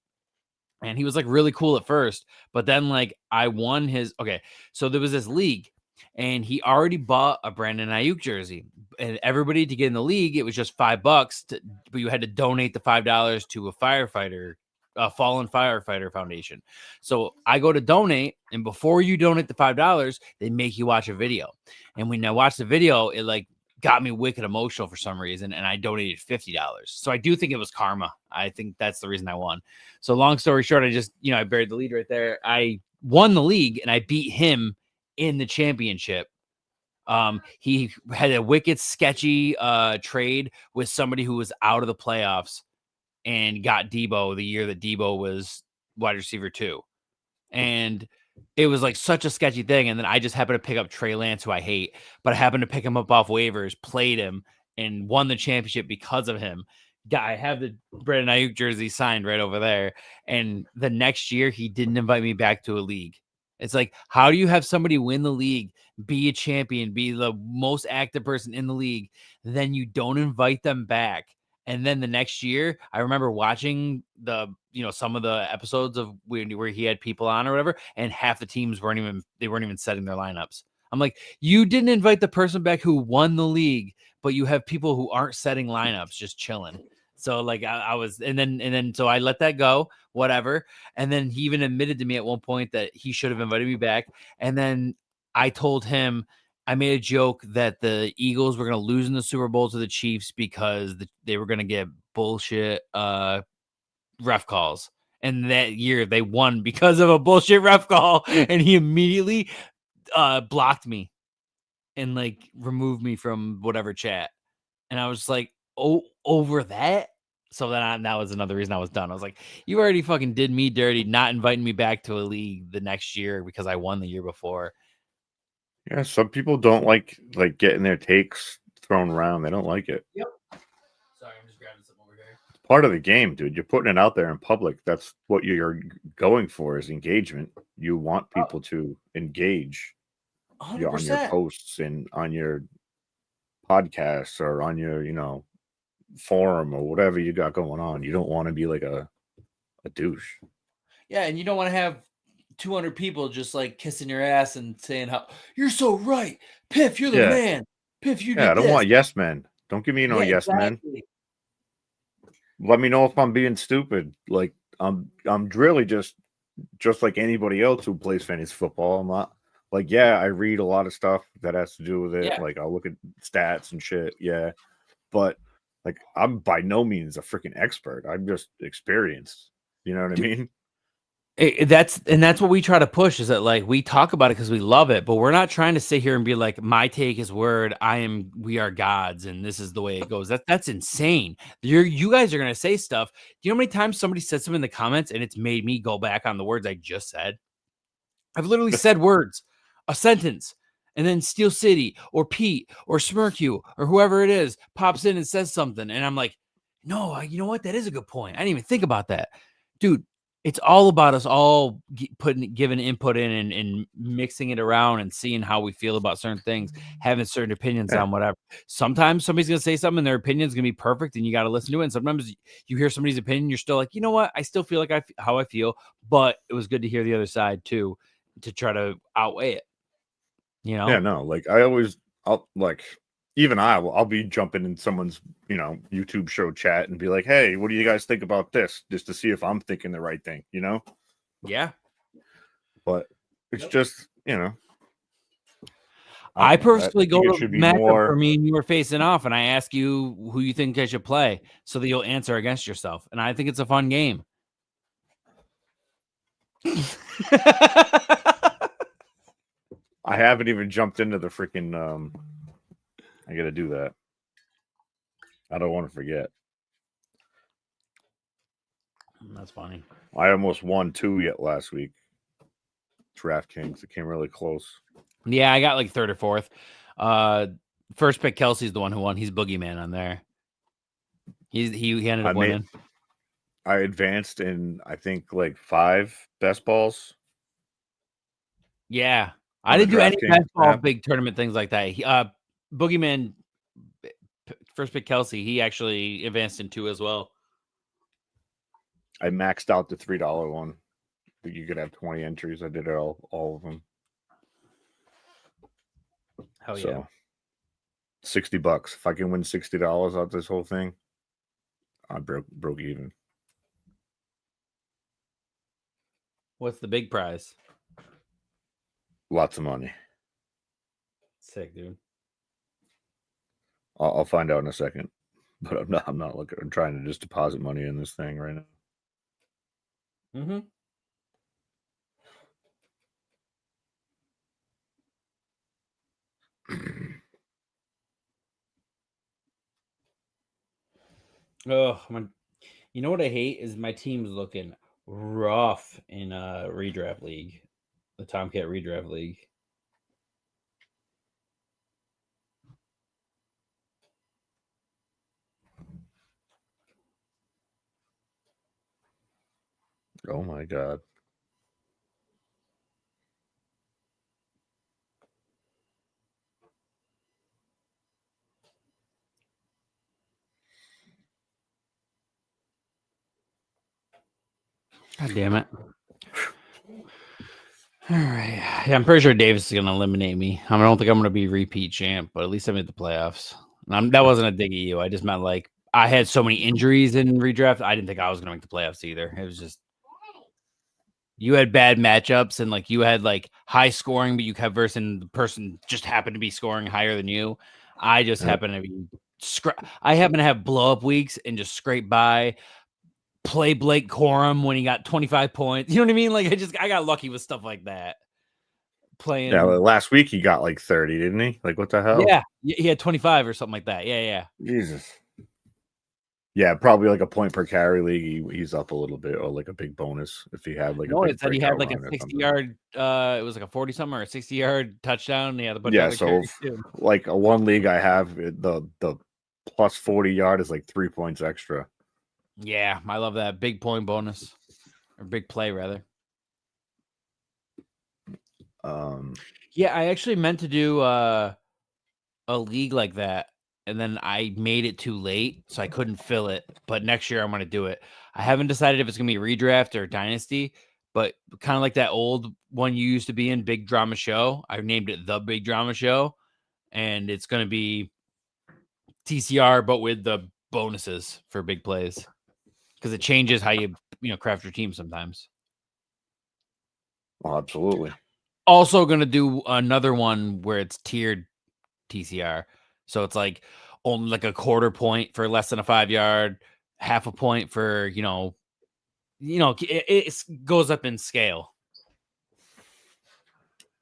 And he was like really cool at first, but then like I won his. Okay, so there was this league, and he already bought a Brandon Ayuk jersey, and everybody to get in the league, it was just $5, but you had to donate the $5 to a fallen firefighter foundation. So I go to donate, and before you donate the $5, they make you watch a video, and when I watched the video, it like got me wicked emotional for some reason, and I donated $50. So I do think it was karma. I think that's the reason I won. So long story short, I just, I buried the lead right there. I won the league and I beat him in the championship. He had a wicked sketchy trade with somebody who was out of the playoffs and got Debo the year that Debo was wide receiver 2. And it was like such a sketchy thing. And then I just happened to pick up Trey Lance, who I hate, but I happened to pick him up off waivers, played him, and won the championship because of him. I have the Brandon Ayuk jersey signed right over there. And the next year, he didn't invite me back to a league. It's like, how do you have somebody win the league, be a champion, be the most active person in the league, then you don't invite them back? And then the next year, I remember watching some of the episodes of where he had people on or whatever, and half the teams weren't even setting their lineups. I'm like, you didn't invite the person back who won the league, but you have people who aren't setting lineups, just chilling. So like I was, and then so I let that go, whatever. And then he even admitted to me at one point that he should have invited me back. And then I told him, I made a joke that the Eagles were going to lose in the Super Bowl to the Chiefs because they were going to get bullshit ref calls. And that year they won because of a bullshit ref call. And he immediately blocked me and like removed me from whatever chat. And I was like, oh, over that? So then that was another reason I was done. I was like, you already fucking did me dirty, not inviting me back to a league the next year because I won the year before. Yeah, some people don't like getting their takes thrown around. They don't like it. Yep. Sorry, I'm just grabbing something over here. It's part of the game, dude. You're putting it out there in public. That's what you're going for, is engagement. You want people to engage 100%. On your posts and on your podcasts or on your, forum or whatever you got going on. You don't want to be like a douche. Yeah, and you don't want to have 200 people just like kissing your ass and saying how you're so right. Piff, you're the man. Piff, you did I don't want yes men. Don't give me yes men. Let me know if I'm being stupid. Like I'm really just like anybody else who plays fantasy football. I'm not like, I read a lot of stuff that has to do with it. Yeah. Like I'll look at stats and shit. Yeah. But like I'm by no means a freaking expert. I'm just experienced. You know what I mean? That's what we try to push, is that like we talk about it because we love it, but we're not trying to sit here and be like, my take is word, we are gods and this is the way it goes. That's insane. You guys are gonna say stuff. Do you know how many times somebody said something in the comments and it's made me go back on the words I just said? I've literally said words, a sentence, and then Steel City or Pete or Smirk You or whoever it is pops in and says something, and I'm like, no, you know what? That is a good point. I didn't even think about that, dude. It's all about us all giving input in and mixing it around and seeing how we feel about certain things, having certain opinions on whatever. Sometimes somebody's going to say something and their opinion is going to be perfect and you got to listen to it. And sometimes you hear somebody's opinion, you're still like, you know what? I still feel like how I feel, but it was good to hear the other side too, to try to outweigh it. Yeah, no, like I'll be jumping in someone's, YouTube show chat and be like, hey, what do you guys think about this? Just to see if I'm thinking the right thing, Yeah. But it's just, I personally go to matchup for me and you were facing off and I ask you who you think I should play so that you'll answer against yourself. And I think it's a fun game. I haven't even jumped into the freaking I gotta do that. I don't want to forget. That's funny. I almost won 2 last week. DraftKings. It came really close. Yeah, I got like third or fourth. First pick Kelsey's the one who won. He's boogeyman on there. He ended up winning. I advanced in I think like 5 best balls. Yeah. I didn't do any best ball big tournament things like that. Boogeyman pick Kelsey, he actually advanced in 2 as well. I maxed out the $3 one. You could have 20 entries. I did it all of them. Hell yeah. So $60. If I can win $60 out this whole thing, I broke even. What's the big prize? Lots of money. Sick, dude. I'll find out in a second. But I'm not looking. I'm trying to just deposit money in this thing right now. Mm-hmm. Oh, you know what I hate is my team's looking rough in redraft league, the Tomcat redraft league. Oh my god. God damn it. All right. Yeah, I'm pretty sure Davis is going to eliminate me. I don't think I'm going to be repeat champ, but at least I made the playoffs. And that wasn't a dig at you. I just meant like I had so many injuries in redraft. I didn't think I was going to make the playoffs either. It was just you had bad matchups and like you had like high scoring, but you kept versus the person just happened to be scoring higher than you. I just happened to be I happen to have blow up weeks and just scrape by. Play Blake Corum when he got 25 points. You know what I mean? Like I got lucky with stuff like that. Playing. Yeah, last week he got like 30, didn't he? Like what the hell? Yeah, he had 25 or something like that. Yeah. Jesus. Yeah, probably like a point per carry league. He's up a little bit, or like a big bonus if he had like no, a it said he had like a 60-yard. It was like a 40-something or a 60-yard touchdown. He had a bunch of other carries too. Like a one league I have, the plus 40-yard is like 3 points extra. Yeah, I love that big point bonus or big play rather. Yeah, I actually meant to do a league like that, and then I made it too late, so I couldn't fill it. But next year I'm going to do it. I haven't decided if it's going to be redraft or dynasty, but kind of like that old one you used to be in, Big Drama Show. I named it the Big Drama Show, and it's going to be TCR, but with the bonuses for big plays because it changes how you craft your team sometimes. Oh, absolutely. Also going to do another one where it's tiered TCR. So it's like only like a quarter point for less than a 5-yard, half a point for, it goes up in scale.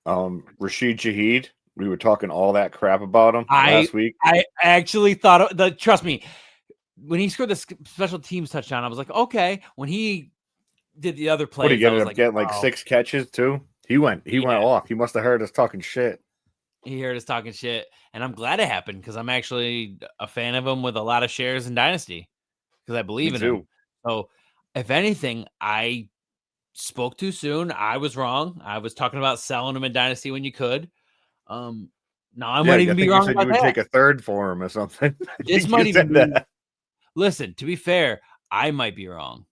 Rashid Shaheed, we were talking all that crap about him last week. I actually thought trust me, when he scored the special teams touchdown, I was like, okay. When he did the other plays, he ended up getting like 6 catches too. He went off. He must have heard us talking shit. He heard us talking shit, and I'm glad it happened because I'm actually a fan of him with a lot of shares in Dynasty because I believe in him. So, if anything, I spoke too soon. I was wrong. I was talking about selling him in Dynasty when you could. Now I might even be wrong. You said you would take a third for him or something. This might even be. Listen, to be fair, I might be wrong.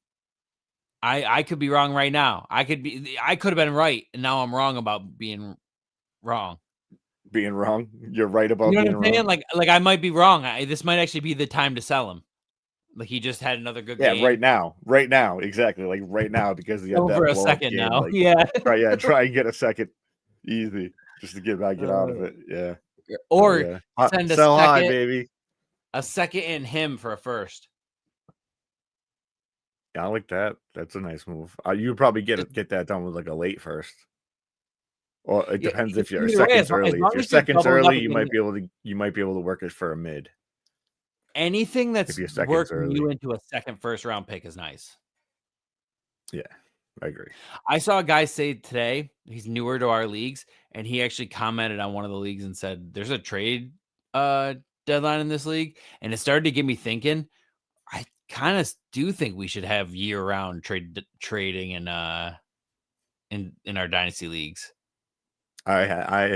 I could be wrong right now. I could have been right, and now I'm wrong about being wrong. Being wrong, you're right about being wrong. Like I might be wrong. This might actually be the time to sell him. Like he just had another good game. Yeah, right now, exactly. Like right now because he had that for a second game, now. Like, try and get a second, easy, just to get out of it. Yeah, or send sell high, baby. A second in him for a first. Yeah, I like that. That's a nice move. You probably get that done with like a late first. Well, it depends if your second's early. If your second's early, you might be able to work it for a mid. Anything that's working you into a second first round pick is nice. Yeah, I agree. I saw a guy say today, he's newer to our leagues, and he actually commented on one of the leagues and said, there's a trade deadline in this league. And it started to get me thinking, I kind of do think we should have year-round trading in our dynasty leagues. I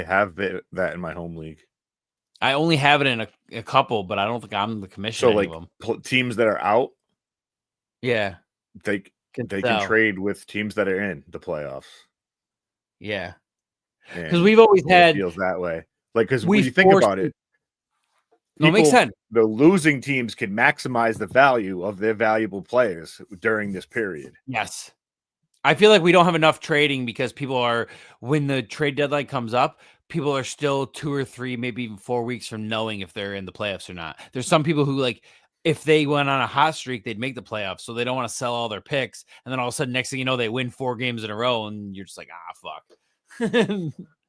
have that in my home league. I only have it in a couple, but I don't think I'm the commissioner. So like teams that are out, yeah, they can trade with teams that are in the playoffs. Yeah, because we've always had feels that way. Like because when you think about it, no, it makes sense. The losing teams can maximize the value of their valuable players during this period. Yes. I feel like we don't have enough trading because people are, when the trade deadline comes up, people are still 2 or 3, maybe even 4 weeks from knowing if they're in the playoffs or not. There's some people who, like, if they went on a hot streak, they'd make the playoffs. So they don't want to sell all their picks. And then all of a sudden, next thing you know, they win 4 games in a row. And you're just like, fuck.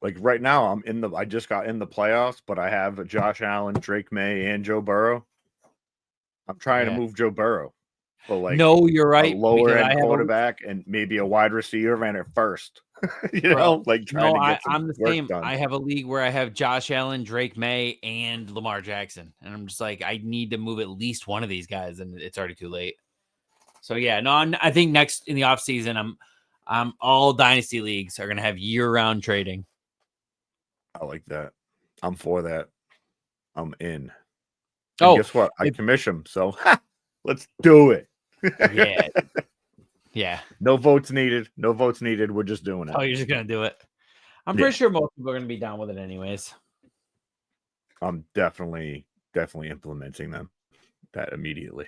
Like right now, I just got in the playoffs, but I have Josh Allen, Drake May, and Joe Burrow. I'm trying to move Joe Burrow. But like, no, you're right. A lower end quarterback and maybe a wide receiver ran it first. Like trying to get some I'm the work same. done. I have a league where I have Josh Allen, Drake May, and Lamar Jackson, and I'm just like, I need to move at least one of these guys, and it's already too late. So yeah, no, I think next in the off season, I'm all dynasty leagues are gonna have year-round trading. I like that. I'm for that. I'm in. And guess what? I commission them, so let's do it. Yeah. No votes needed. We're just doing it. Oh, you're just gonna do it. I'm pretty sure most people are gonna be down with it anyways. I'm definitely implementing that immediately.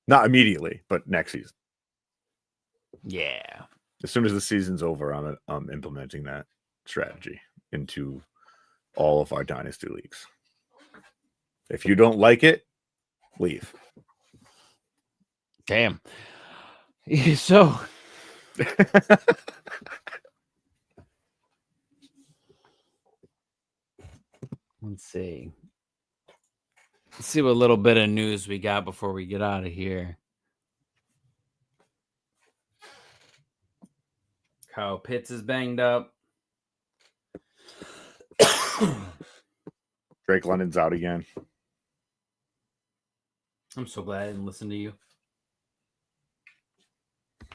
Not immediately, but next season. Yeah. As soon as the season's over, I'm implementing that strategy into all of our dynasty leagues. If you don't like it, leave. Damn. So let's see what little bit of news we got before we get out of here. Kyle Pitts is banged up. Drake London's out again. I'm so glad I didn't listen to you.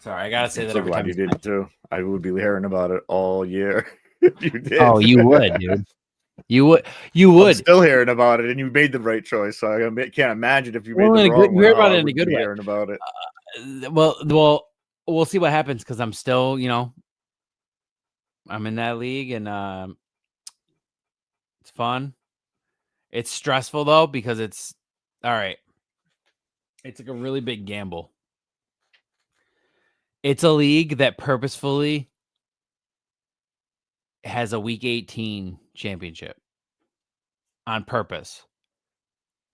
Sorry, I gotta say that. I'm so glad you did too. I would be hearing about it all year if you did. Oh, you would, dude. You would. I'm still hearing about it, and you made the right choice. So I can't imagine if you made the wrong one. You hear about it in a good way. Hearing about it. Well, we'll see what happens because I'm still, I'm in that league, and it's fun. It's stressful though because it's all right. It's like a really big gamble. It's a league that purposefully has a week 18 championship on purpose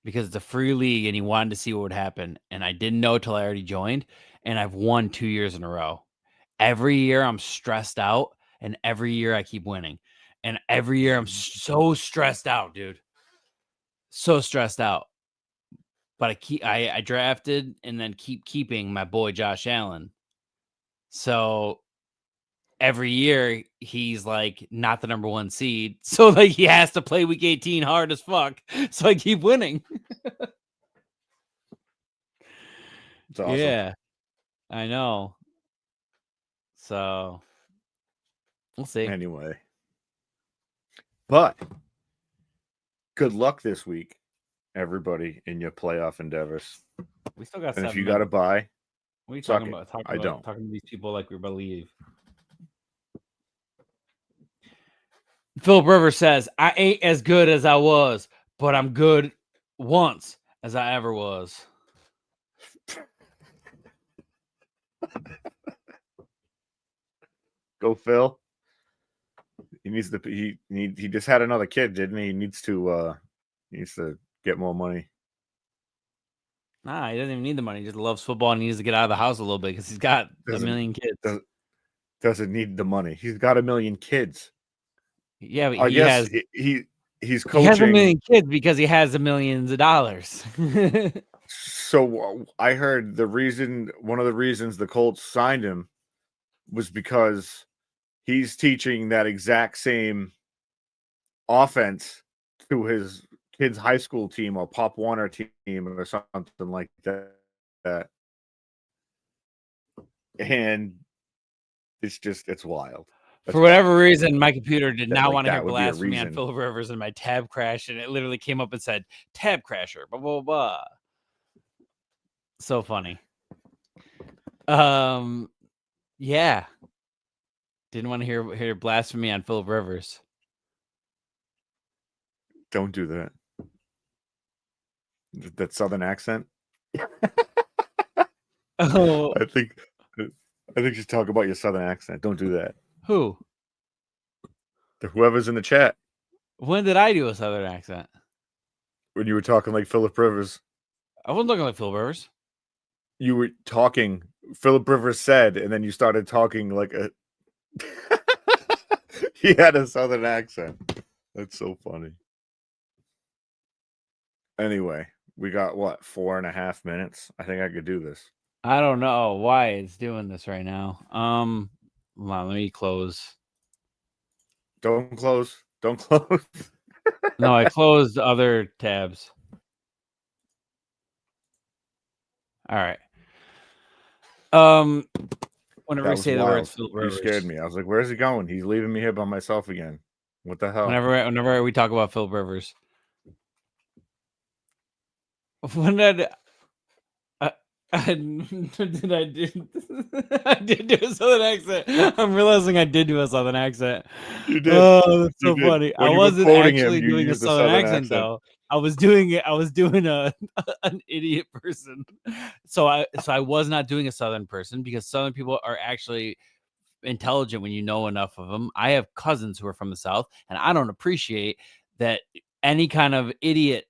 because it's a free league and he wanted to see what would happen. And I didn't know till I already joined, and I've won 2 years in a row. Every year I'm stressed out, and every year I keep winning. And every year I'm so stressed out, dude. So stressed out. But I drafted and then keeping my boy Josh Allen. So every year he's like not the number 1 seed. So like he has to play week 18 hard as fuck. So I keep winning. It's awesome. Yeah, I know. So we'll see. Anyway. But good luck this week, everybody, in your playoff endeavors. We still got. And if you got to buy, what are you talking about? I don't. Talking to these people like we're believe. Philip Rivers says, I ain't as good as I was, but I'm good once as I ever was. Go Phil. He needs to. He just had another kid, didn't he? He needs to get more money. Nah, he doesn't even need the money. He just loves football and he needs to get out of the house a little bit because he's got a million kids. Doesn't need the money. He's got a million kids. Yeah, but he's coaching. He has a million kids because he has millions of dollars. So I heard one of the reasons the Colts signed him was because he's teaching that exact same offense to his kids' high school team or Pop Warner team or something like that. And it's wild. For whatever reason, my computer did not want to hear that would be a blasphemy on reason. Philip Rivers, and my tab crashed, and it literally came up and said "tab crasher." Blah blah blah. So funny. Yeah. Didn't want to hear blasphemy on Philip Rivers. Don't do that. That Southern accent. Oh, I think you talk about your Southern accent. Don't do that. who? Whoever's in the chat. When did I do a Southern accent? When you were talking like Philip Rivers. I wasn't looking like Philip Rivers. You were talking. Philip Rivers said, and then you started talking like a. He had a Southern accent. That's so funny. Anyway, we got what, 4.5 minutes? I think I could do this. I don't know why it's doing this right now. Hold on, let me close. Don't close. Don't close. No, I closed other tabs. All right. Whenever we say the words Philip Rivers, you scared me. I was like, "Where's he going? He's leaving me here by myself again. What the hell?" Whenever we talk about Philip Rivers, when did I did do a Southern accent? I'm realizing I did do a Southern accent. You did. Oh, that's so funny. I wasn't actually doing a Southern accent though. I was doing it. I was doing an idiot person. So I was not doing a Southern person because Southern people are actually intelligent when you know enough of them. I have cousins who are from the South, and I don't appreciate that any kind of idiocy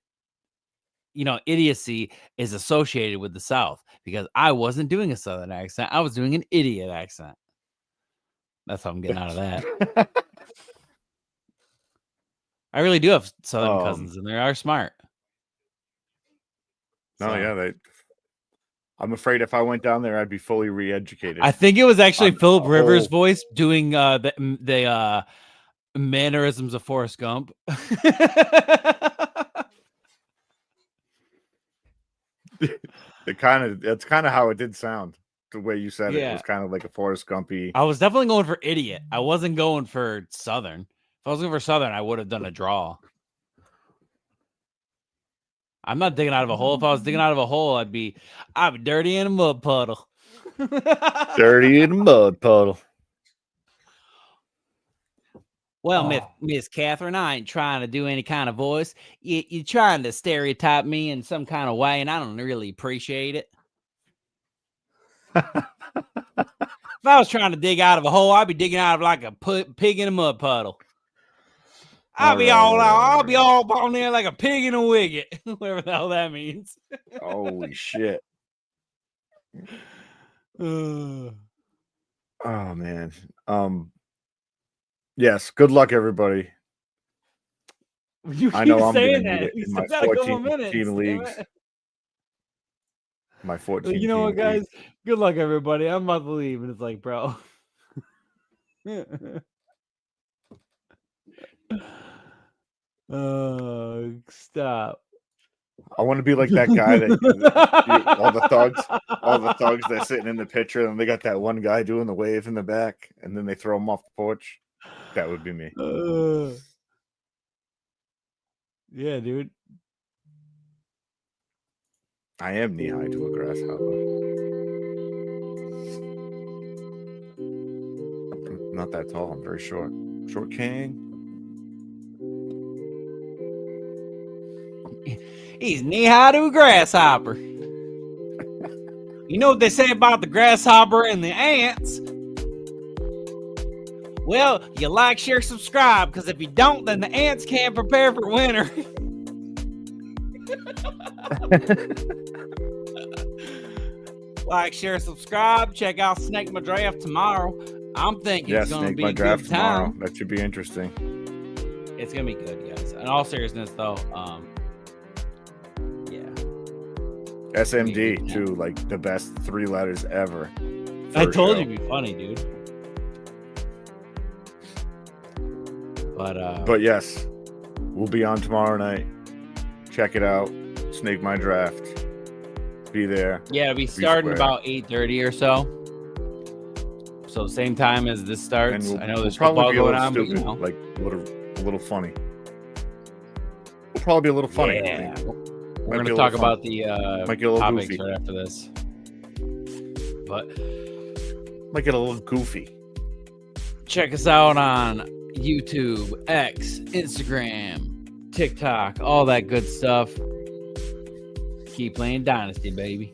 is associated with the South because I wasn't doing a Southern accent. I was doing an idiot accent. That's how I'm getting out of that. I really do have Southern cousins, and they are smart. No, yeah, I'm afraid if I went down there, I'd be fully re-educated. I think it was actually Philip Rivers' voice doing the mannerisms of Forrest Gump. That's kind of how it did sound. The way you said it was kind of like a Forrest Gumpy. I was definitely going for idiot. I wasn't going for Southern. If I was going for Southern, I would have done a draw. I'm not digging out of a hole. If I was digging out of a hole, I'd be dirty in a mud puddle. Dirty in a mud puddle. Well, Miss Catherine, I ain't trying to do any kind of voice. You're trying to stereotype me in some kind of way, and I don't really appreciate it. If I was trying to dig out of a hole, I'd be digging out of like a pig in a mud puddle. I'll be all on there like a pig in a wicket, whatever the hell that means. Holy shit! Oh man. Yes. Good luck, everybody. I know I'm saying that in my 14 team leagues. My 14. You know what, guys? Good luck, everybody. I'm about to leave, and it's like, bro. Stop. I want to be like that guy that all the thugs that's sitting in the picture, and they got that one guy doing the wave in the back, and then they throw him off the porch. That would be me. Yeah, dude. I am knee high to a grasshopper. I'm not that tall. I'm very short. Short king. He's knee high to a grasshopper. You know what they say about the grasshopper and the ants? Well, you like, share, subscribe, because if you don't, then the ants can't prepare for winter. Like, share, subscribe. Check out Snake My Draft tomorrow. I'm thinking it's going to be a good time. Tomorrow. That should be interesting. It's going to be good, guys. In all seriousness, though, SMD, too, like the best 3 letters ever. I told you it'd be funny, dude. But yes, we'll be on tomorrow night. Check it out. Snake My Draft. Be there. Yeah, it'll be starting about 8:30 or so. So same time as this starts. And I know there's probably football be a going little on, stupid, but you know. like a little funny. We'll probably be a little funny. Yeah. We're Might going be to a talk little about the Might get a little topics goofy. right after this. But Might get a little goofy. check us out on YouTube, X, Instagram, TikTok, all that good stuff. Keep playing Dynasty, baby.